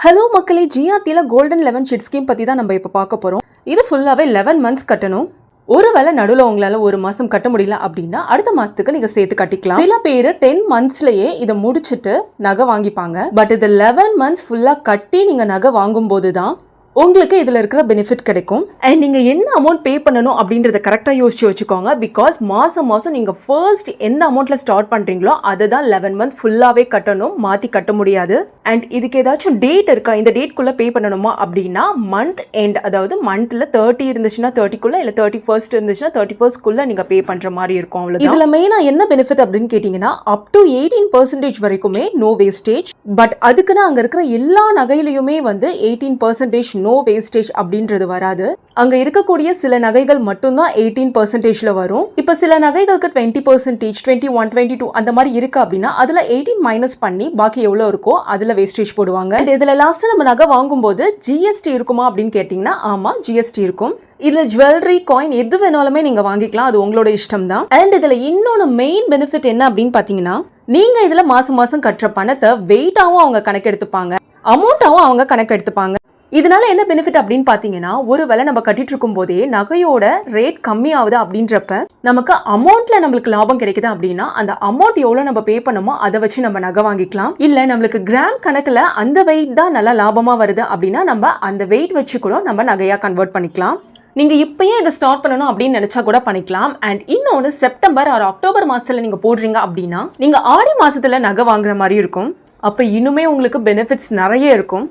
Hello மக்களே, ஜிஆர்டியில் golden 11 sheet scheme பற்றி தான் நம்ம இப்போ பார்க்க போகிறோம். இது ஃபுல்லாகவே 11 மந்த்ஸ் கட்டணும். ஒருவேளை நடுவில் உங்களால் ஒரு மாதம் கட்ட முடியல அப்படின்னா அடுத்த மாதத்துக்கு நீங்கள் சேர்த்து கட்டிக்கலாம். சில பேர் 10 மந்த்ஸ்லேயே இதை முடிச்சுட்டு நகை வாங்கிப்பாங்க. பட் இது 11 மந்த்ஸ் ஃபுல்லாக கட்டி நீங்கள் நகை வாங்கும்போது தான் உங்களுக்கு இதில் இருக்கிற பெனிஃபிட் கிடைக்கும். அண்ட் நீங்கள் என்ன அமௌண்ட் பே பண்ணணும் அப்படின்றத கரெக்டாக யோசிச்சு வச்சுக்கோங்க. பிகாஸ் மாதம் நீங்கள் ஃபர்ஸ்ட் எந்த அமௌண்ட்டில் ஸ்டார்ட் பண்ணுறீங்களோ அதை தான் 11 மந்த் ஃபுல்லாகவே கட்டணும், மாற்றி கட்ட முடியாது. அண்ட் இதுக்கு ஏதாச்சும் டேட் இருக்கா, இந்த டேட்குள்ளே பே பண்ணணுமா அப்படின்னா மந்த் எண்ட், அதாவது மந்த்தில் 30 இருந்துச்சுன்னா 30க்குள்ளே, இல்லை 31st இருந்துச்சுன்னா 31st நீங்கள் பே பண்ணுற மாதிரி இருக்கும். அவ்வளோ இதில் மெயினாக என்ன பெனிஃபிட் அப்படின்னு கேட்டிங்கன்னா அப் டு 18% வரைக்குமே நோ வேஸ்டேஜ். பட் அதுக்குன்னு அங்கே இருக்கிற எல்லா நகையிலையுமே 18% நோ வேஸ்டேஜ் அப்படின்றது வராது. அங்க இருக்கக்கூடிய சில நகைகள் மட்டும்தான் 18%ல வரும். இப்ப சில நகைகளுக்கு 20%, 21, 22 அந்த மாதிரி இருக்கு அப்படின்னா அதுல 18 மைனஸ் பண்ணி பாக்கி எவ்வளவு இருக்கோ அதுல வேஸ்டேஜ் போடுவாங்க. இதுல லாஸ்ட் நம்ம நகை வாங்கும்போது ஜிஎஸ்டி இருக்குமா அப்படின்னு கேட்டீங்கன்னா ஆமா, ஜிஎஸ்டி இருக்கும். இதுல ஜுவல்லரி, காயின் எது வேணாலுமே நீங்க வாங்கிக்கலாம், அது உங்களோட இஷ்டம் தான். அண்ட் இதுல இன்னொன்னு மெயின் பெனிஃபிட் என்ன அப்படின்னு பாத்தீங்கன்னா, நீங்க இதுல மாசம் கட்டுற பணத்தை வெயிட்டாவும் அவங்க கணக்கெடுத்துப்பாங்க, அமௌண்ட்டாவும் அவங்க கணக்கெடுத்துப்பாங்க. இதனால என்ன பெனிஃபிட் அப்படின்னு பார்த்தீங்கன்னா, ஒருவேளை நம்ம கட்டிட்டு இருக்கும் போதே நகையோட ரேட் கம்மி ஆகுது அப்படின்றப்ப நமக்கு அமௌண்ட்ல நம்மளுக்கு லாபம் கிடைக்குது அப்படின்னா அந்த அமௌண்ட் எவ்வளோ நம்ம பே பண்ணமோ அதை வச்சு நம்ம நகை வாங்கிக்கலாம். இல்லை நம்மளுக்கு கிராம் கணக்கில் அந்த வெயிட் தான் நல்லா லாபமாக வருது அப்படின்னா நம்ம அந்த வெயிட் வச்சு கூட நம்ம நகையாக கன்வெர்ட் பண்ணிக்கலாம். நீங்கள் இப்பயே இதை ஸ்டார்ட் பண்ணணும் அப்படின்னு நினச்சா கூட பண்ணிக்கலாம். அண்ட் இன்னொன்று, செப்டம்பர் ஆர் அக்டோபர் மாதத்தில் நீங்கள் போடுறீங்க அப்படின்னா நீங்கள் ஆடி மாதத்தில் நகை வாங்குற மாதிரி இருக்கும். அப்போ இன்னுமே உங்களுக்கு பெனிஃபிட்ஸ் நிறைய இருக்கும்.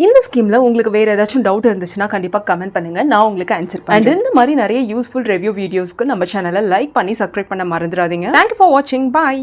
இந்த ஸ்கீமில் உங்களுக்கு வேறு ஏதாச்சும் டவுட் இருந்துச்சுன்னா கண்டிப்பாக கமெண்ட் பண்ணுங்கள், நான் உங்களுக்கு ஆன்சர் பண்ணேன். அண்ட் இந்த மாதிரி நிறைய யூஸ்ஃபுல் ரிவ்யூ வீடியோஸ்க்கு நம்ம சேனலை லைக் பண்ணி சப்ஸ்கிரைப் பண்ண மறந்துடாதீங்க. தேங்க்யூ ஃபார் வாட்சிங். பாய்.